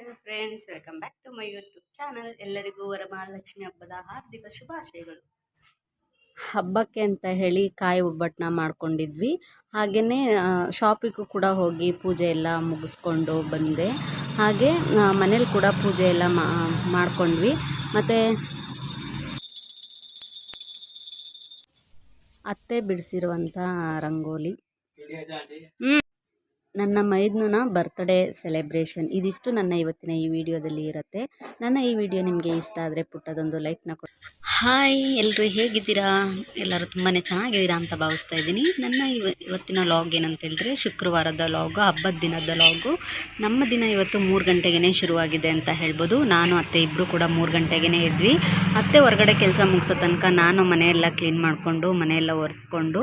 Hello friends, welcome back to my YouTube channel. ಎಲ್ಲರಿಗೂ ವರಮಹಾಲಕ್ಷ್ಮಿ ಹಬ್ಬದ ಹಾರ್ದಿಕ ಶುಭಾಶಯಗಳು. ಹಬ್ಬಕ್ಕೆ ಅಂತ ಹೇಳಿ ಕಾಯಿ ಒಬ್ಬಟ್ಟನ್ನ ಮಾಡ್ಕೊಂಡಿದ್ವಿ. ಹಾಗೆಯೇ ಶಾಪಿಗೂ ಕೂಡ ಹೋಗಿ ಪೂಜೆ ಎಲ್ಲ ಮುಗಿಸ್ಕೊಂಡು ಬಂದೆ. ಹಾಗೆ ಮನೇಲಿ ಕೂಡ ಪೂಜೆ ಎಲ್ಲ ಮಾಡ್ಕೊಂಡ್ವಿ. ಮತ್ತು ಅತ್ತೆ ಬಿಡಿಸಿರುವಂಥ ರಂಗೋಲಿ, ನನ್ನ ಮೈದ್ನನ ಬರ್ತ್ಡೇ ಸೆಲೆಬ್ರೇಷನ್, ಇದಿಷ್ಟು ನನ್ನ ಇವತ್ತಿನ ಈ ವಿಡಿಯೋದಲ್ಲಿ ಇರುತ್ತೆ. ನನ್ನ ಈ ವಿಡಿಯೋ ನಿಮಗೆ ಇಷ್ಟ ಆದರೆ ಪುಟ್ಟದೊಂದು ಲೈಕ್ನ ಕೊಡಿ. ಹಾಯ್, ಎಲ್ಲರೂ ಹೇಗಿದ್ದೀರಾ? ಎಲ್ಲರೂ ತುಂಬಾ ಚೆನ್ನಾಗಿದ್ದೀರಾ ಅಂತ ಭಾವಿಸ್ತಾ ಇದ್ದೀನಿ. ನನ್ನ ಇವತ್ತಿನ ಲಾಗ್ ಏನಂತ ಹೇಳಿದ್ರೆ, ಶುಕ್ರವಾರದ ಲಾಗು, ಹಬ್ಬದ ದಿನದ ಲಾಗು. ನಮ್ಮ ದಿನ ಇವತ್ತು 3 ಗಂಟೆಗೆ ಶುರುವಾಗಿದೆ ಅಂತ ಹೇಳ್ಬೋದು. ನಾನು ಅತ್ತೆ ಇಬ್ಬರು ಕೂಡ 3 ಗಂಟೆಗೆ ಇದ್ವಿ. ಅತ್ತೆ ಹೊರಗಡೆ ಕೆಲಸ ಮುಗಿಸೋ ತನಕ ನಾನು ಮನೆಯೆಲ್ಲ ಕ್ಲೀನ್ ಮಾಡಿಕೊಂಡು ಮನೆಯೆಲ್ಲ ಒರೆಸ್ಕೊಂಡು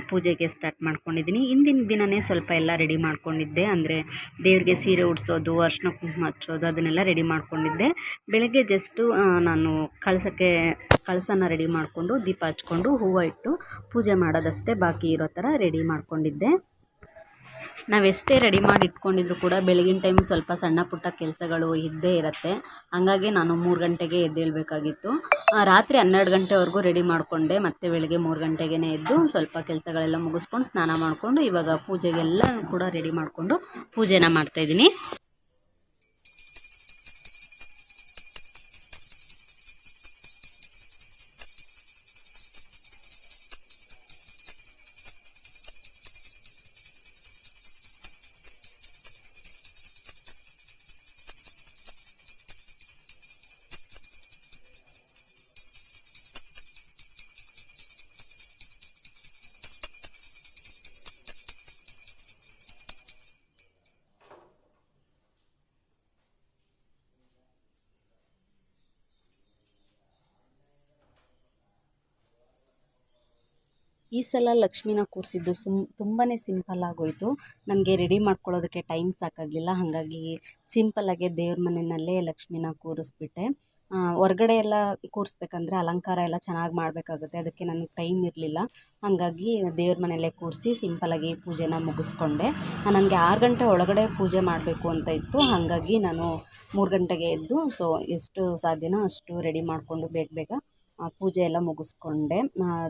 ಪೂಜೆಗೆ ಸ್ಟಾರ್ಟ್ ಮಾಡ್ಕೊಂಡಿದ್ದೀನಿ. ಹಿಂದಿನ ದಿನವೇ ಸ್ವಲ್ಪ ಎಲ್ಲ ರೆಡಿ ಮಾಡ್ಕೊಂಡಿದ್ದೆ. ಅಂದರೆ ದೇವ್ರಿಗೆ ಸೀರೆ ಉಡಿಸೋದು, ಅರ್ಶಿನ ಕುಂಕುಮ ಹಚ್ಚೋದು, ಅದನ್ನೆಲ್ಲ ರೆಡಿ ಮಾಡ್ಕೊಂಡಿದ್ದೆ. ಬೆಳಗ್ಗೆ ಜಸ್ಟು ನಾನು ಕಳಸನ ರೆಡಿ ಮಾಡಿಕೊಂಡು ದೀಪ ಹಚ್ಕೊಂಡು ಹೂವು ಇಟ್ಟು ಪೂಜೆ ಮಾಡೋದಷ್ಟೇ ಬಾಕಿ ಇರೋ ಥರ ರೆಡಿ ಮಾಡ್ಕೊಂಡಿದ್ದೆ. ನಾವೆಷ್ಟೇ ರೆಡಿ ಮಾಡಿ ಇಟ್ಕೊಂಡಿದ್ರು ಕೂಡ ಬೆಳಗಿನ ಟೈಮ್ ಸ್ವಲ್ಪ ಸಣ್ಣ ಪುಟ್ಟ ಕೆಲಸಗಳು ಇದ್ದೇ ಇರುತ್ತೆ. ಹಾಗಾಗಿ ನಾನು 3 ಗಂಟೆಗೆ ಎದ್ದೇಳಬೇಕಾಗಿತ್ತು. ರಾತ್ರಿ 12 ಗಂಟೆವರೆಗೂ ರೆಡಿ ಮಾಡಿಕೊಂಡೆ. ಮತ್ತು ಬೆಳಗ್ಗೆ 3 ಗಂಟೆಗೆ ಎದ್ದು ಸ್ವಲ್ಪ ಕೆಲಸಗಳೆಲ್ಲ ಮುಗಿಸ್ಕೊಂಡು ಸ್ನಾನ ಮಾಡಿಕೊಂಡು ಇವಾಗ ಪೂಜೆಗೆಲ್ಲ ಕೂಡ ರೆಡಿ ಮಾಡಿಕೊಂಡು ಪೂಜೆನ ಮಾಡ್ತಾಯಿದ್ದೀನಿ. ಈ ಸಲ ಲಕ್ಷ್ಮಿನ ಕೂರಿಸಿದ್ದು ತುಂಬಾ ಸಿಂಪಲ್ ಆಗೋಯಿತು. ನನಗೆ ರೆಡಿ ಮಾಡ್ಕೊಳ್ಳೋದಕ್ಕೆ ಟೈಮ್ ಸಾಕಾಗಲಿಲ್ಲ. ಹಾಗಾಗಿ ಸಿಂಪಲ್ಲಾಗೆ ದೇವ್ರ ಮನೆಯಲ್ಲೇ ಲಕ್ಷ್ಮಿನ ಕೂರಿಸ್ಬಿಟ್ಟೆ. ಹೊರ್ಗಡೆ ಎಲ್ಲ ಕೂರಿಸ್ಬೇಕಂದ್ರೆ ಅಲಂಕಾರ ಎಲ್ಲ ಚೆನ್ನಾಗಿ ಮಾಡಬೇಕಾಗುತ್ತೆ. ಅದಕ್ಕೆ ನನಗೆ ಟೈಮ್ ಇರಲಿಲ್ಲ. ಹಾಗಾಗಿ ದೇವ್ರ ಮನೆಯಲ್ಲೇ ಕೂರಿಸಿ ಸಿಂಪಲ್ಲಾಗಿ ಪೂಜೆನ ಮುಗಿಸ್ಕೊಂಡೆ. ನನಗೆ 6 ಗಂಟೆ ಒಳಗಡೆ ಪೂಜೆ ಮಾಡಬೇಕು ಅಂತ ಇತ್ತು. ಹಾಗಾಗಿ ನಾನು 3 ಗಂಟೆಗೆ ಎದ್ದು ಎಷ್ಟು ಸಾಧ್ಯನೋ ಅಷ್ಟು ರೆಡಿ ಮಾಡಿಕೊಂಡು ಬೇಗ ಪೂಜೆ ಎಲ್ಲ ಮುಗಿಸ್ಕೊಂಡೆ.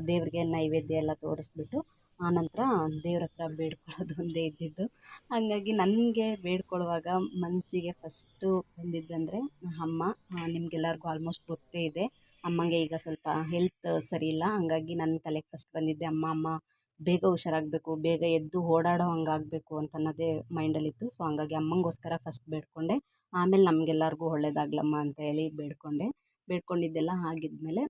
ದೇವ್ರಿಗೆ ನೈವೇದ್ಯ ಎಲ್ಲ ತೋರಿಸ್ಬಿಟ್ಟು ಆನಂತರ ದೇವ್ರ ಹತ್ರ ಬೇಡ್ಕೊಳ್ಳೋದು ಒಂದೇ ಇದ್ದಿದ್ದು. ಹಾಗಾಗಿ ನನಗೆ ಬೇಡ್ಕೊಳ್ಳುವಾಗ ಮನಸ್ಸಿಗೆ ಫಸ್ಟು ಬಂದಿದ್ದಂದರೆ ಅಮ್ಮ. ನಿಮಗೆಲ್ಲರಿಗೂ ಆಲ್ಮೋಸ್ಟ್ ಗೊತ್ತೇ ಇದೆ, ಅಮ್ಮಂಗೆ ಈಗ ಸ್ವಲ್ಪ ಹೆಲ್ತ್ ಸರಿ ಇಲ್ಲ. ಹಾಗಾಗಿ ನನ್ನ ತಲೆಗೆ ಫಸ್ಟ್ ಬಂದಿದ್ದೆ ಅಮ್ಮ ಬೇಗ ಹುಷಾರಾಗಬೇಕು, ಬೇಗ ಎದ್ದು ಓಡಾಡೋ ಹಂಗಾಗಬೇಕು ಅಂತ ಅನ್ನೋದೇ ಮೈಂಡಲ್ಲಿತ್ತು. ಸೊ ಹಾಗಾಗಿ ಅಮ್ಮಂಗೋಸ್ಕರ ಫಸ್ಟ್ ಬೇಡ್ಕೊಂಡೆ. ಆಮೇಲೆ ನಮಗೆಲ್ಲರಿಗೂ ಒಳ್ಳೇದಾಗ್ಲಮ್ಮ ಅಂತ ಹೇಳಿ ಬೇಡ್ಕೊಂಡಿದ್ದೆಲ್ಲ ಆಗಿದ್ಮೇಲೆ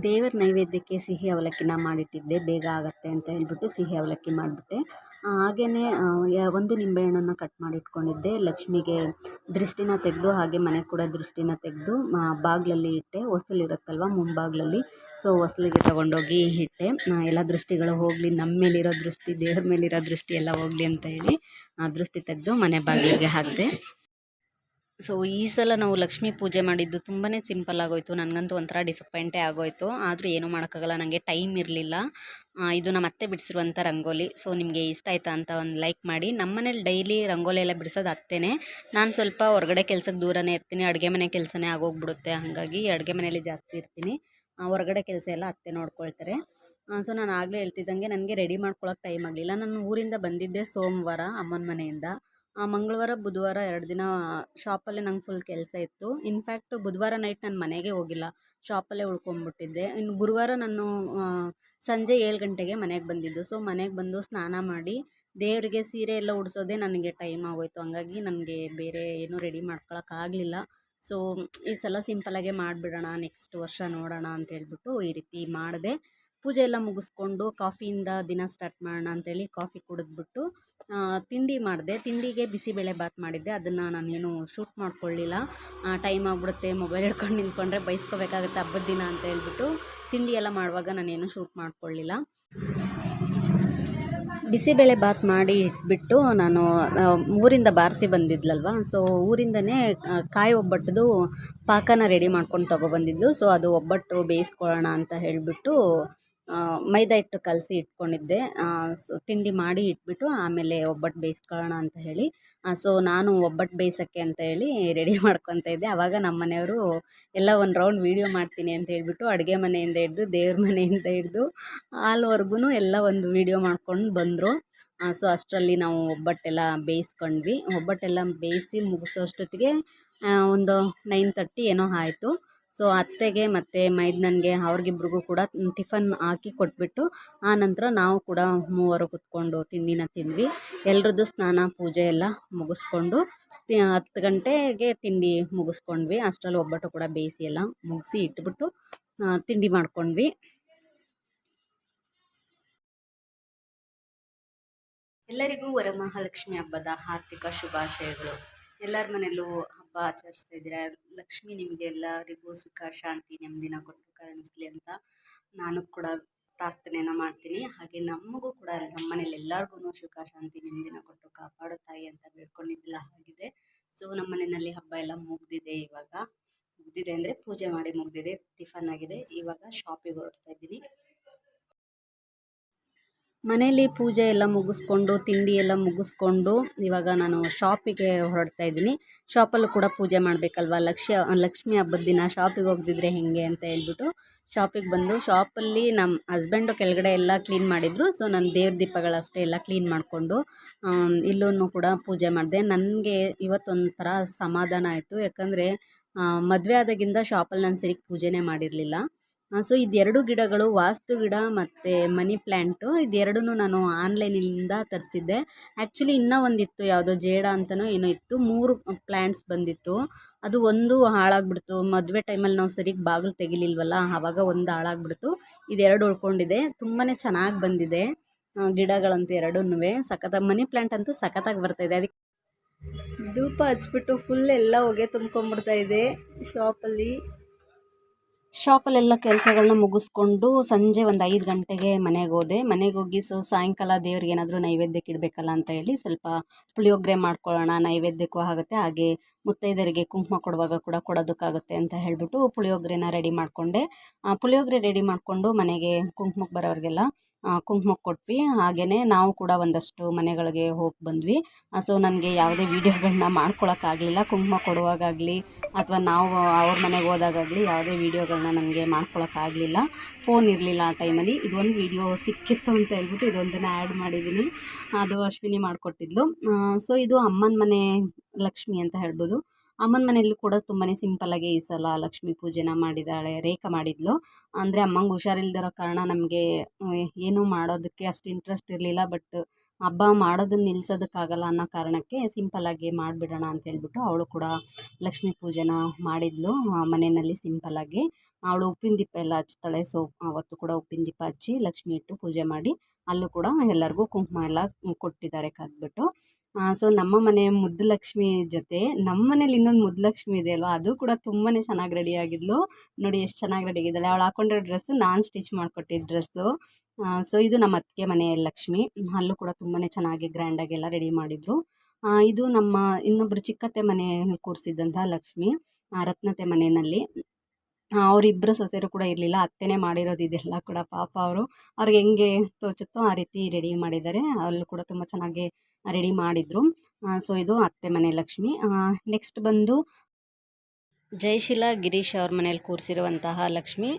ದೇವರ ನೈವೇದ್ಯಕ್ಕೆ ಸಿಹಿ ಅವಲಕ್ಕಿನ ಮಾಡಿಟ್ಟಿದ್ದೆ. ಬೇಗ ಆಗುತ್ತೆ ಅಂತ ಹೇಳ್ಬಿಟ್ಟು ಸಿಹಿ ಅವಲಕ್ಕಿ ಮಾಡಿಬಿಟ್ಟೆ. ಹಾಗೆಯೇ ಒಂದು ನಿಂಬೆಹಣ್ಣನ್ನು ಕಟ್ ಮಾಡಿ ಇಟ್ಕೊಂಡಿದ್ದೆ. ಲಕ್ಷ್ಮಿಗೆ ದೃಷ್ಟಿನ ತೆಗೆದು ಹಾಗೆ ಮನೆಗೆ ಕೂಡ ದೃಷ್ಟಿನ ತೆಗೆದು ಬಾಗಿಲಲ್ಲಿ ಇಟ್ಟೆ. ಹೊಸ್ಲಿರುತ್ತಲ್ವ ಮುಂಬಾಗಿಲಲ್ಲಿ, ಸೊ ಹೊಸ್ಲಿಗೆ ತೊಗೊಂಡೋಗಿ ಇಟ್ಟೆ. ಎಲ್ಲ ದೃಷ್ಟಿಗಳು ಹೋಗಲಿ, ನಮ್ಮ ಮೇಲಿರೋ ದೃಷ್ಟಿ, ದೇವ್ರ ಮೇಲಿರೋ ದೃಷ್ಟಿ ಎಲ್ಲ ಹೋಗಲಿ ಅಂತ ಹೇಳಿ ದೃಷ್ಟಿ ತೆಗೆದು ಮನೆ ಬಾಗಿಲಿಗೆ ಹಾಕಿದೆ. ಸೊ ಈ ಸಲ ನಾವು ಲಕ್ಷ್ಮೀ ಪೂಜೆ ಮಾಡಿದ್ದು ತುಂಬಾ ಸಿಂಪಲ್ ಆಗೋಯಿತು. ನನಗಂತೂ ಒಂಥರ ಡಿಸಪಾಯಿಂಟೇ ಆಗೋಯಿತು. ಆದರೂ ಏನೂ ಮಾಡೋಕ್ಕಾಗಲ್ಲ, ನನಗೆ ಟೈಮ್ ಇರಲಿಲ್ಲ. ಇದು ನಮ್ಮ ಅತ್ತೆ ಬಿಡಿಸಿರುವಂಥ ರಂಗೋಲಿ. ಸೊ ನಿಮಗೆ ಇಷ್ಟ ಆಯಿತಾ ಅಂತ ಒಂದು ಲೈಕ್ ಮಾಡಿ. ನಮ್ಮ ಮನೇಲಿ ಡೈಲಿ ರಂಗೋಲಿ ಎಲ್ಲ ಬಿಡಿಸೋದು ಅತ್ತೆನೇ. ನಾನು ಸ್ವಲ್ಪ ಹೊರಗಡೆ ಕೆಲಸಕ್ಕೆ ದೂರನೇ ಇರ್ತೀನಿ. ಅಡುಗೆ ಮನೆ ಕೆಲಸನೇ ಆಗೋಗ್ಬಿಡುತ್ತೆ. ಹಾಗಾಗಿ ಅಡುಗೆ ಮನೇಲಿ ಜಾಸ್ತಿ ಇರ್ತೀನಿ. ಹೊರಗಡೆ ಕೆಲಸ ಎಲ್ಲ ಅತ್ತೆ ನೋಡ್ಕೊಳ್ತಾರೆ. ಸೊ ನಾನು ಆಗಲೇ ಹೇಳ್ತಿದ್ದಂಗೆ ನನಗೆ ರೆಡಿ ಮಾಡ್ಕೊಳ್ಳೋಕೆ ಟೈಮ್ ಆಗಲಿಲ್ಲ. ನಾನು ಊರಿಂದ ಬಂದಿದ್ದೆ ಸೋಮವಾರ ಅಮ್ಮನ ಮನೆಯಿಂದ. ಮಂಗಳವಾರ ಬುಧವಾರ 2 ದಿನ ಶಾಪಲ್ಲೇ ನಂಗೆ ಫುಲ್ ಕೆಲಸ ಇತ್ತು. ಇನ್ಫ್ಯಾಕ್ಟ್ ಬುಧವಾರ ನೈಟ್ ನಾನು ಮನೆಗೆ ಹೋಗಿಲ್ಲ, ಶಾಪಲ್ಲೇ ಉಳ್ಕೊಂಡ್ಬಿಟ್ಟಿದ್ದೆ. ಇನ್ನು ಗುರುವಾರ ನಾನು ಸಂಜೆ 7 ಗಂಟೆಗೆ ಮನೆಗೆ ಬಂದಿದ್ದು. ಸೊ ಮನೆಗೆ ಬಂದು ಸ್ನಾನ ಮಾಡಿ ದೇವರಿಗೆ ಸೀರೆ ಎಲ್ಲ ಉಡಿಸೋದೇ ನನಗೆ ಟೈಮ್ ಆಗೋಯಿತು. ಹಂಗಾಗಿ ನನಗೆ ಬೇರೆ ಏನೂ ರೆಡಿ ಮಾಡ್ಕೊಳಕ್ಕಾಗಲಿಲ್ಲ. ಸೊ ಈ ಸಲ ಸಿಂಪಲಾಗೆ ಮಾಡಿಬಿಡೋಣ, ನೆಕ್ಸ್ಟ್ ವರ್ಷ ನೋಡೋಣ ಅಂತ ಹೇಳ್ಬಿಟ್ಟು ಈ ರೀತಿ ಮಾಡಿದೆ. ಪೂಜೆ ಎಲ್ಲ ಮುಗಿಸ್ಕೊಂಡು ಕಾಫಿಯಿಂದ ದಿನ ಸ್ಟಾರ್ಟ್ ಮಾಡೋಣ ಅಂತೇಳಿ ಕಾಫಿ ಕುಡಿದ್ಬಿಟ್ಟು ತಿಂಡಿ ಮಾಡಿದೆ. ತಿಂಡಿಗೆ ಬಿಸಿಬೇಳೆ ಬಾತ್ ಮಾಡಿದ್ದೆ. ಅದನ್ನು ನಾನೇನು ಶೂಟ್ ಮಾಡ್ಕೊಳ್ಳಿಲ್ಲ, ಟೈಮ್ ಆಗಿಬಿಡುತ್ತೆ, ಮೊಬೈಲ್ ಹಿಡ್ಕೊಂಡು ನಿಂತ್ಕೊಂಡ್ರೆ ಬೈಸ್ಕೋಬೇಕಾಗುತ್ತೆ ಹಬ್ಬದ ದಿನ ಅಂತ ಹೇಳ್ಬಿಟ್ಟು ತಿಂಡಿ ಎಲ್ಲ ಮಾಡುವಾಗ ನಾನೇನು ಶೂಟ್ ಮಾಡ್ಕೊಳ್ಳಿಲ್ಲ. ಬಿಸಿಬೇಳೆ ಬಾತ್ ಮಾಡಿ ಇಟ್ಬಿಟ್ಟು ನಾನು ಊರಿಂದ ಭಾರತಿ ಬಂದಿದ್ಲಲ್ವ, ಸೊ ಊರಿಂದನೇ ಕಾಯಿ ಒಬ್ಬಟ್ಟದು ಪಾಕನ ರೆಡಿ ಮಾಡ್ಕೊಂಡು ತೊಗೊಬಂದಿದ್ಲು. ಸೊ ಅದು ಒಬ್ಬಟ್ಟು ಬೇಯಿಸ್ಕೊಳ್ಳೋಣ ಅಂತ ಹೇಳಿಬಿಟ್ಟು ಮೈದಾ ಹಿಟ್ಟು ಕಲಸಿ ಇಟ್ಕೊಂಡಿದ್ದೆ. ತಿಂಡಿ ಮಾಡಿ ಇಟ್ಬಿಟ್ಟು ಆಮೇಲೆ ಒಬ್ಬಟ್ಟು ಬೇಯಿಸ್ಕೊಳ್ಳೋಣ ಅಂತ ಹೇಳಿ. ಸೊ ನಾನು ಒಬ್ಬಟ್ಟು ಬೇಯಿಸೋಕ್ಕೆ ಅಂತ ಹೇಳಿ ರೆಡಿ ಮಾಡ್ಕೊತಾ ಇದ್ದೆ. ಆವಾಗ ನಮ್ಮ ಮನೆಯವರು ಎಲ್ಲ ಒಂದು ರೌಂಡ್ ವೀಡಿಯೋ ಮಾಡ್ತೀನಿ ಅಂತ ಹೇಳ್ಬಿಟ್ಟು ಅಡುಗೆ ಮನೆಯಿಂದ ಹಿಡ್ದು ದೇವ್ರ ಮನೆಯಿಂದ ಹಿಡ್ದು ಹಾಲ್ವರ್ಗು ಎಲ್ಲ ಒಂದು ವೀಡಿಯೋ ಮಾಡ್ಕೊಂಡು ಬಂದರು. ಸೊ ಅಷ್ಟರಲ್ಲಿ ನಾವು ಒಬ್ಬಟ್ಟೆಲ್ಲ ಬೇಯಿಸ್ಕೊಂಡ್ವಿ. ಒಬ್ಬಟ್ಟೆಲ್ಲ ಬೇಯಿಸಿ ಮುಗಿಸೋಷ್ಟೊತ್ತಿಗೆ ಒಂದು 9:30 ಏನೋ ಆಯಿತು. ಸೊ ಅತ್ತೆಗೆ ಮತ್ತು ಮೈದನನ್ಗೆ ಅವ್ರಿಗಿಬ್ರಿಗೂ ಕೂಡ ಟಿಫನ್ ಹಾಕಿ ಕೊಟ್ಬಿಟ್ಟು ಆನಂತರ ನಾವು ಕೂಡ ಮೂವರು ಕುತ್ಕೊಂಡು ತಿಂಡಿನ ತಿಂದ್ವಿ. ಎಲ್ರದ್ದು ಸ್ನಾನ ಪೂಜೆ ಎಲ್ಲ ಮುಗಿಸ್ಕೊಂಡು 10 ಗಂಟೆಗೆ ತಿಂಡಿ ಮುಗಿಸ್ಕೊಂಡ್ವಿ. ಅಷ್ಟರಲ್ಲಿ ಒಬ್ಬಟ್ಟು ಕೂಡ ಬೇಯಿಸಿ ಎಲ್ಲ ಮುಗಿಸಿ ಇಟ್ಬಿಟ್ಟು ತಿಂಡಿ ಮಾಡ್ಕೊಂಡ್ವಿ. ಎಲ್ಲರಿಗೂ ವರಮಹಾಲಕ್ಷ್ಮಿ ಹಬ್ಬದ ಆರ್ಥಿಕ ಶುಭಾಶಯಗಳು. ಎಲ್ಲರ ಮನೆಯಲ್ಲೂ ಹಬ್ಬ ಆಚರಿಸ್ತಾ ಇದ್ದೀರಾ. ಲಕ್ಷ್ಮಿ ನಿಮಗೆ ಎಲ್ಲರಿಗೂ ಸುಖ ಶಾಂತಿ ನೆಮ್ಮದಿನ ಕೊಟ್ಟು ಕರುಣಿಸ್ಲಿ ಅಂತ ನಾನು ಕೂಡ ಪ್ರಾರ್ಥನೆಯನ್ನು ಮಾಡ್ತೀನಿ. ಹಾಗೆ ನಮಗೂ ಕೂಡ ನಮ್ಮ ಮನೇಲಿ ಎಲ್ಲರಿಗೂ ಸುಖ ಶಾಂತಿ ನೆಮ್ಮದಿನ ಕೊಟ್ಟು ಕಾಪಾಡೋ ತಾಯಿ ಅಂತ ಬೇಡ್ಕೊಂಡಿದ್ದೆಲ್ಲ ಆಗಿದೆ. ಸೊ ನಮ್ಮ ಮನೆಯಲ್ಲಿ ಹಬ್ಬ ಎಲ್ಲ ಮುಗ್ದಿದೆ. ಇವಾಗ ಮುಗ್ದಿದೆ ಅಂದರೆ ಪೂಜೆ ಮಾಡಿ ಮುಗ್ದಿದೆ, ಟಿಫನ್ ಆಗಿದೆ. ಇವಾಗ ಶಾಪಿಗೆ ಹೊರಡ್ತಾ ಇದ್ದೀನಿ. ಮನೇಲಿ ಪೂಜೆ ಎಲ್ಲ ಮುಗಿಸ್ಕೊಂಡು ತಿಂಡಿ ಎಲ್ಲ ಮುಗಿಸ್ಕೊಂಡು ಇವಾಗ ನಾನು ಶಾಪಿಗೆ ಹೊರಡ್ತಾ ಇದ್ದೀನಿ. ಶಾಪಲ್ಲೂ ಕೂಡ ಪೂಜೆ ಮಾಡಬೇಕಲ್ವ. ಲಕ್ಷ್ಮಿ ಹಬ್ಬದ ದಿನ ಶಾಪಿಗೆ ಹೋಗ್ದಿದ್ರೆ ಹೇಗೆ ಅಂತ ಹೇಳ್ಬಿಟ್ಟು ಶಾಪಿಗೆ ಬಂದು ಶಾಪಲ್ಲಿ ನಮ್ಮ ಹಸ್ಬೆಂಡು ಕೆಳಗಡೆ ಎಲ್ಲ ಕ್ಲೀನ್ ಮಾಡಿದರು. ಸೊ ನಾನು ದೇವ್ರ ದೀಪಗಳಷ್ಟೇ ಎಲ್ಲ ಕ್ಲೀನ್ ಮಾಡಿಕೊಂಡು ಇಲ್ಲೂ ಕೂಡ ಪೂಜೆ ಮಾಡಿದೆ. ನನಗೆ ಇವತ್ತೊಂಥರ ಸಮಾಧಾನ ಆಯಿತು. ಯಾಕಂದರೆ ಮದುವೆ ಆದಾಗಿಂದ ಶಾಪಲ್ಲಿ ನಾನು ಸರಿ ಪೂಜೆನೇ ಮಾಡಿರಲಿಲ್ಲ. ಸೊ ಇದೆರಡು ಗಿಡಗಳು ವಾಸ್ತು ಗಿಡ ಮತ್ತು ಮನಿ ಪ್ಲ್ಯಾಂಟು, ಇದೆರಡೂ ನಾನು ಆನ್ಲೈನಿಂದ ತರಿಸಿದ್ದೆ. ಆ್ಯಕ್ಚುಲಿ ಇನ್ನೂ ಒಂದಿತ್ತು, ಯಾವುದೋ ಜೇಡ ಅಂತನೋ ಏನೋ ಇತ್ತು. 3 ಪ್ಲ್ಯಾಂಟ್ಸ್ ಬಂದಿತ್ತು. ಅದು ಒಂದು ಹಾಳಾಗ್ಬಿಡ್ತು. ಮದುವೆ ಟೈಮಲ್ಲಿ ನಾವು ಸರಿಗೆ ಬಾಗಿಲು ತೆಗಿಲಿಲ್ವಲ್ಲ, ಆವಾಗ ಒಂದು ಹಾಳಾಗ್ಬಿಡ್ತು. ಇದೆರಡು ಉಳ್ಕೊಂಡಿದೆ. ತುಂಬಾ ಚೆನ್ನಾಗಿ ಬಂದಿದೆ ಗಿಡಗಳಂತೂ ಎರಡೂನುವೆ. ಸಖತ್ತಾಗಿ ಮನಿ ಪ್ಲ್ಯಾಂಟ್ ಅಂತೂ ಸಖತ್ತಾಗಿ ಬರ್ತಾಯಿದೆ. ಅದಕ್ಕೆ ಧೂಪ ಹಚ್ಬಿಟ್ಟು ಫುಲ್ ಎಲ್ಲ ಹೊಗೆ ತುಂಬ್ಕೊಂಡ್ಬಿಡ್ತಾ ಇದೆ. ಶಾಪಲ್ಲೆಲ್ಲ ಕೆಲಸಗಳನ್ನ ಮುಗಿಸ್ಕೊಂಡು ಸಂಜೆ ಒಂದು 5 ಗಂಟೆಗೆ ಮನೆಗೆ ಹೋದೆ. ಮನೆಗೆ ಹೋಗಿ ಸಾಯಂಕಾಲ ದೇವ್ರಿಗೆ ಏನಾದರೂ ನೈವೇದ್ಯಕ್ಕೆ ಇಡಬೇಕಲ್ಲ ಅಂತ ಹೇಳಿ ಸ್ವಲ್ಪ ಪುಳಿಯೋಗರೆ ಮಾಡ್ಕೊಳ್ಳೋಣ, ನೈವೇದ್ಯಕ್ಕೂ ಆಗುತ್ತೆ, ಹಾಗೆ ಮುತ್ತೈದರಿಗೆ ಕುಂಕುಮ ಕೊಡುವಾಗ ಕೂಡ ಕೊಡೋದಕ್ಕಾಗುತ್ತೆ ಅಂತ ಹೇಳಿಬಿಟ್ಟು ಪುಳಿಯೋಗರೆನ ರೆಡಿ ಮಾಡಿಕೊಂಡೆ. ಪುಳಿಯೋಗರೆ ರೆಡಿ ಮಾಡಿಕೊಂಡು ಮನೆಗೆ ಕುಂಕುಮಕ್ಕೆ ಬರೋರಿಗೆಲ್ಲ ಕುಂಕುಮಕ್ಕೆ ಕೊಟ್ವಿ. ಹಾಗೆಯೇ ನಾವು ಕೂಡ ಒಂದಷ್ಟು ಮನೆಗಳಿಗೆ ಹೋಗಿ ಬಂದ್ವಿ. ಸೊ ನನಗೆ ಯಾವುದೇ ವೀಡಿಯೋಗಳನ್ನ ಮಾಡ್ಕೊಳಕ್ಕಾಗಲಿಲ್ಲ. ಕುಂಕುಮ ಕೊಡುವಾಗಲಿ ಅಥವಾ ನಾವು ಅವ್ರ ಮನೆಗೆ ಹೋದಾಗಲಿ ಯಾವುದೇ ವೀಡಿಯೋಗಳನ್ನ ನನಗೆ ಮಾಡ್ಕೊಳಕ್ಕಾಗಲಿಲ್ಲ. ಫೋನ್ ಇರಲಿಲ್ಲ ಆ ಟೈಮಲ್ಲಿ. ಇದೊಂದು ವೀಡಿಯೋ ಸಿಕ್ಕಿತ್ತು ಅಂತ ಹೇಳ್ಬಿಟ್ಟು ಇದೊಂದನ್ನು ಆ್ಯಡ್ ಮಾಡಿದ್ದೀನಿ. ಅದು ಅಶ್ವಿನಿ ಮಾಡಿಕೊಟ್ಟಿದ್ಲು. ಸೊ ಇದು ಅಮ್ಮನ ಮನೆ ಲಕ್ಷ್ಮಿ ಅಂತ ಹೇಳ್ಬೋದು. ಅಮ್ಮನ ಮನೆಯಲ್ಲೂ ಕೂಡ ತುಂಬಾ ಸಿಂಪಲ್ಲಾಗಿ ಈ ಸಲ ಲಕ್ಷ್ಮೀ ಪೂಜೆನ ಮಾಡಿದ್ದಾಳೆ. ರೇಖಾ ಮಾಡಿದ್ಲು. ಅಂದರೆ ಅಮ್ಮಂಗೆ ಹುಷಾರಿಲ್ದಿರೋ ಕಾರಣ ನಮಗೆ ಏನೂ ಮಾಡೋದಕ್ಕೆ ಅಷ್ಟು ಇಂಟ್ರೆಸ್ಟ್ ಇರಲಿಲ್ಲ. ಬಟ್ ಹಬ್ಬ ಮಾಡೋದನ್ನ ನಿಲ್ಸೋದಕ್ಕಾಗಲ್ಲ ಅನ್ನೋ ಕಾರಣಕ್ಕೆ ಸಿಂಪಲ್ಲಾಗಿ ಮಾಡಿಬಿಡೋಣ ಅಂತ ಹೇಳ್ಬಿಟ್ಟು ಅವಳು ಕೂಡ ಲಕ್ಷ್ಮೀ ಪೂಜೆನ ಮಾಡಿದ್ಲು ಮನೆಯಲ್ಲಿ ಸಿಂಪಲ್ಲಾಗಿ. ಅವಳು ಉಪ್ಪಿನ ದೀಪ ಎಲ್ಲ ಹಚ್ತಾಳೆ. ಸೊ ಅವತ್ತು ಕೂಡ ಉಪ್ಪಿನ ದೀಪ ಹಚ್ಚಿ ಲಕ್ಷ್ಮಿ ಇಟ್ಟು ಪೂಜೆ ಮಾಡಿ ಅಲ್ಲೂ ಕೂಡ ಎಲ್ಲರಿಗೂ ಕುಂಕುಮ ಎಲ್ಲ ಕೊಟ್ಟಿದ್ದಾರೆ ಕದ್ಬಿಟ್ಟು. ಸೊ ನಮ್ಮ ಮನೆ ಮುದ್ದು ಲಕ್ಷ್ಮಿ ಜೊತೆ ನಮ್ಮ ಮನೇಲಿ ಇನ್ನೊಂದು ಮುದ್ದು ಲಕ್ಷ್ಮಿ ಇದೆ ಅಲ್ವಾ, ಅದು ಕೂಡ ತುಂಬಾ ಚೆನ್ನಾಗಿ ರೆಡಿಯಾಗಿದ್ಲು. ನೋಡಿ ಎಷ್ಟು ಚೆನ್ನಾಗಿ ರೆಡಿಯಾಗಿದ್ದಾಳೆ. ಅವಳು ಹಾಕೊಂಡಿರೋ ಡ್ರೆಸ್ಸು ನಾನು ಸ್ಟಿಚ್ ಮಾಡಿಕೊಟ್ಟಿದ್ದ ಡ್ರೆಸ್ಸು. ಸೊ ಇದು ನಮ್ಮ ಅತ್ತಿಗೆ ಮನೆ ಲಕ್ಷ್ಮಿ. ಅಲ್ಲೂ ಕೂಡ ತುಂಬಾ ಚೆನ್ನಾಗಿ ಗ್ರ್ಯಾಂಡಾಗೆಲ್ಲ ರೆಡಿ ಮಾಡಿದರು. ಇದು ನಮ್ಮ ಇನ್ನೊಬ್ಬರು ಚಿಕ್ಕತ್ತೆ ಮನೆ ಕೂರಿಸಿದ್ದಂಥ ಲಕ್ಷ್ಮಿ, ರತ್ನತೆ ಮನೆಯಲ್ಲಿ. ಅವರಿಬ್ಬರು ಸೊಸೆಯರು ಕೂಡ ಇರಲಿಲ್ಲ. ಅತ್ತೆನೇ ಮಾಡಿರೋದು ಇದೆಲ್ಲ ಕೂಡ. ಪಾಪ ಅವ್ರಿಗೆ ಹೆಂಗೆ ತೋಚುತ್ತೋ ಆ ರೀತಿ ರೆಡಿ ಮಾಡಿದ್ದಾರೆ. ಅಲ್ಲೂ ಕೂಡ ತುಂಬ ಚೆನ್ನಾಗಿ ರೆಡಿ ಮಾಡಿದರು. ಸೊ ಇದು ಅತ್ತೆ ಮನೆ ಲಕ್ಷ್ಮಿ. ನೆಕ್ಸ್ಟ್ ಬಂದು ಜಯಶೀಲ ಗಿರೀಶ್ ಅವ್ರ ಮನೇಲಿ ಕೂರಿಸಿರುವಂತಹ ಲಕ್ಷ್ಮಿ.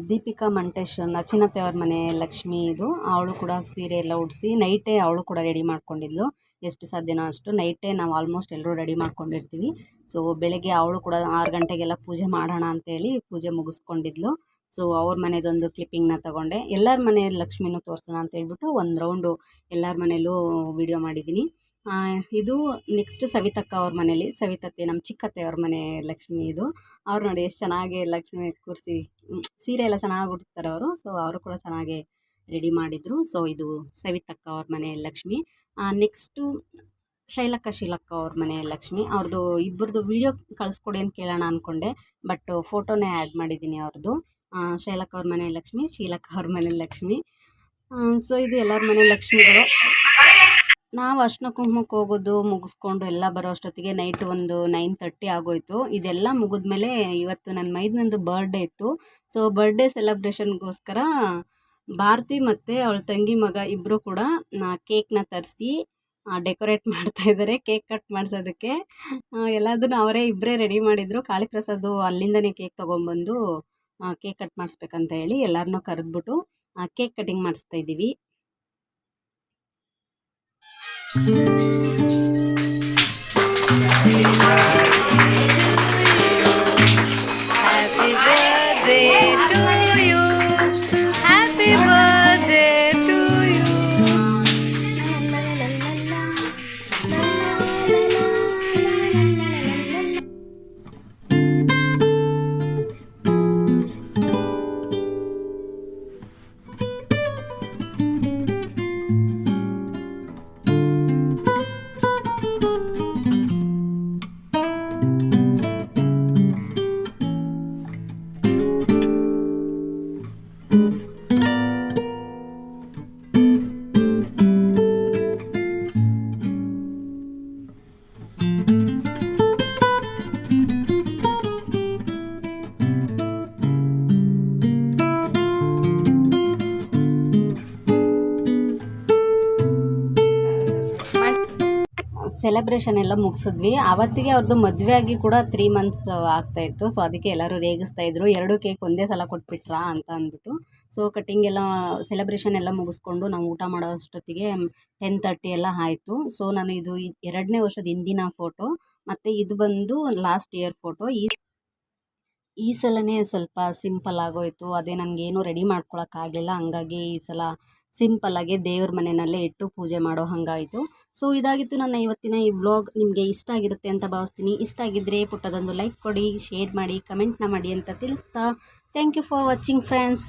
ದೀಪಿಕಾ ಮಂಟೇಶ್ ನಚಿನತೆ ಅವ್ರ ಮನೆ ಲಕ್ಷ್ಮಿ ಇದು. ಅವಳು ಕೂಡ ಸೀರೆ ಎಲ್ಲ ಉಡಿಸಿ ನೈಟೇ ಅವಳು ಕೂಡ ರೆಡಿ ಮಾಡ್ಕೊಂಡಿದ್ಲು. ಎಷ್ಟು ಸಾಧ್ಯನೋ ಅಷ್ಟು ನೈಟೇ ನಾವು ಆಲ್ಮೋಸ್ಟ್ ಎಲ್ಲರೂ ರೆಡಿ ಮಾಡ್ಕೊಂಡಿರ್ತೀವಿ. ಸೊ ಬೆಳಗ್ಗೆ ಅವಳು ಕೂಡ 6 ಗಂಟೆಗೆಲ್ಲ ಪೂಜೆ ಮಾಡೋಣ ಅಂತೇಳಿ ಪೂಜೆ ಮುಗಿಸ್ಕೊಂಡಿದ್ಲು. ಸೊ ಅವ್ರ ಮನೆದೊಂದು ಕ್ಲಿಪ್ಪಿಂಗ್ನ ತೊಗೊಂಡೆ. ಎಲ್ಲರ ಮನೆ ಲಕ್ಷ್ಮಿನೂ ತೋರಿಸೋಣ ಅಂತ ಹೇಳ್ಬಿಟ್ಟು ಒಂದು ರೌಂಡು ಎಲ್ಲರ ಮನೆಯಲ್ಲೂ ವೀಡಿಯೋ ಮಾಡಿದ್ದೀನಿ. ಇದು ನೆಕ್ಸ್ಟ್ ಸವಿತಕ್ಕ ಅವ್ರ ಮನೇಲಿ, ಸವಿತತ್ತೆ ನಮ್ಮ ಚಿಕ್ಕತ್ತೆ ಅವ್ರ ಮನೆ ಲಕ್ಷ್ಮಿ ಇದು. ಅವ್ರು ನೋಡಿ ಎಷ್ಟು ಚೆನ್ನಾಗಿ ಲಕ್ಷ್ಮಿ ಕೂರಿಸಿ ಸೀರೆ ಎಲ್ಲ ಚೆನ್ನಾಗಿ ಉಡ್ತಾರೆ ಅವರು. ಸೊ ಅವರು ಕೂಡ ಚೆನ್ನಾಗಿ ರೆಡಿ ಮಾಡಿದರು. ಸೊ ಇದು ಸವಿತಕ್ಕ ಅವ್ರ ಮನೆ ಲಕ್ಷ್ಮಿ. ನೆಕ್ಸ್ಟು ಶೀಲಕ್ಕ ಅವ್ರ ಮನೆ ಲಕ್ಷ್ಮಿ. ಅವ್ರದ್ದು ಇಬ್ಬರದು ವೀಡಿಯೋ ಕಳಿಸ್ಕೊಡಿ ಅಂತ ಕೇಳೋಣ ಅಂದ್ಕೊಂಡೆ, ಬಟ್ ಫೋಟೋನೇ ಆ್ಯಡ್ ಮಾಡಿದ್ದೀನಿ ಅವ್ರದ್ದು. ಶೈಲಕ್ಕ ಅವ್ರ ಮನೆ ಲಕ್ಷ್ಮಿ, ಶೀಲಕ್ಕ ಅವ್ರ ಮನೆ ಲಕ್ಷ್ಮಿ. ಸೊ ಇದು ಎಲ್ಲರ ಮನೆ ಲಕ್ಷ್ಮಿಗಳು. ನಾವು ಅರ್ಶಿನ ಕುಂಕುಮಕ್ಕೆ ಹೋಗೋದು ಮುಗಿಸ್ಕೊಂಡು ಎಲ್ಲ ಬರೋ ಅಷ್ಟೊತ್ತಿಗೆ ನೈಟ್ ಒಂದು 9:30 ಆಗೋಯಿತು. ಇದೆಲ್ಲ ಮುಗಿದ್ಮೇಲೆ ಇವತ್ತು ನನ್ನ ಮೈದ್ನಂದು ಬರ್ಡೇ ಇತ್ತು. ಸೊ ಬರ್ಡೇ ಸೆಲೆಬ್ರೇಷನ್ಗೋಸ್ಕರ ಭಾರತಿ ಮತ್ತು ಅವಳ ತಂಗಿ ಮಗ ಇಬ್ಬರು ಕೂಡ ಕೇಕ್ನ ತರಿಸಿ ಡೆಕೋರೇಟ್ ಮಾಡ್ತಾಯಿದ್ದಾರೆ ಕೇಕ್ ಕಟ್ ಮಾಡಿಸೋದಕ್ಕೆ. ಎಲ್ಲದನ್ನು ಅವರೇ ಇಬ್ಬರೇ ರೆಡಿ ಮಾಡಿದರು. ಕಾಳಿಪ್ರಸಾದು ಅಲ್ಲಿಂದನೇ ಕೇಕ್ ತೊಗೊಂಬಂದು ಕೇಕ್ ಕಟ್ ಮಾಡಿಸ್ಬೇಕಂತ ಹೇಳಿ ಎಲ್ಲರನ್ನೂ ಕರೆದ್ಬಿಟ್ಟು ಕೇಕ್ ಕಟಿಂಗ್ ಮಾಡಿಸ್ತಾ ಇದ್ದೀವಿ. Happy birthday to you. Happy birthday to you. Celebration ಎಲ್ಲ ಮುಗಿಸಿದ್ವಿ. ಆವತ್ತಿಗೆ ಅವ್ರದ್ದು ಮದುವೆ ಆಗಿ ಕೂಡ 3 ಮಂತ್ಸ್ ಆಗ್ತಾಯಿತ್ತು. ಸೊ ಅದಕ್ಕೆ ಎಲ್ಲರೂ ರೇಗಿಸ್ತಾಯಿದ್ರು, 2 ಕೇಕ್ ಒಂದೇ ಸಲ ಕೊಟ್ಬಿಟ್ರಾ ಅಂತ ಅಂದ್ಬಿಟ್ಟು. ಸೊ ಕಟ್ಟಿಂಗ್ ಎಲ್ಲ ಸೆಲೆಬ್ರೇಷನ್ ಎಲ್ಲ ಮುಗಿಸ್ಕೊಂಡು ನಾವು ಊಟ ಮಾಡೋ ಅಷ್ಟೊತ್ತಿಗೆ 10:30 ಎಲ್ಲ ಆಯಿತು. ಸೊ ನಾನು ಇದು 2ನೇ ವರ್ಷದ ಹಿಂದಿನ ಫೋಟೋ ಮತ್ತು ಇದು ಬಂದು ಲಾಸ್ಟ್ ಇಯರ್ ಫೋಟೋ. ಈ ಸಲನೇ ಸ್ವಲ್ಪ ಸಿಂಪಲ್ ಆಗೋಯಿತು. ಅದೇ ನನಗೇನು ರೆಡಿ ಮಾಡ್ಕೊಳಕ್ಕಾಗಲಿಲ್ಲ. ಹಂಗಾಗಿ ಈ ಸಲ ಸಿಂಪಲ್ಲಾಗೆ ದೇವ್ರ ಮನೆಯಲ್ಲೇ ಇಟ್ಟು ಪೂಜೆ ಮಾಡೋ ಹಾಗಾಯಿತು. ಸೊ ಇದಾಗಿತ್ತು ನನ್ನ ಇವತ್ತಿನ ಈ ವ್ಲಾಗ್. ನಿಮಗೆ ಇಷ್ಟ ಆಗಿರುತ್ತೆ ಅಂತ ಭಾವಿಸ್ತೀನಿ. ಇಷ್ಟ ಆಗಿದ್ದರೆ ಪುಟ್ಟದೊಂದು ಲೈಕ್ ಕೊಡಿ, ಶೇರ್ ಮಾಡಿ, ಕಮೆಂಟ್ನ ಮಾಡಿ ಅಂತ ತಿಳಿಸ್ತಾ thank you for watching friends.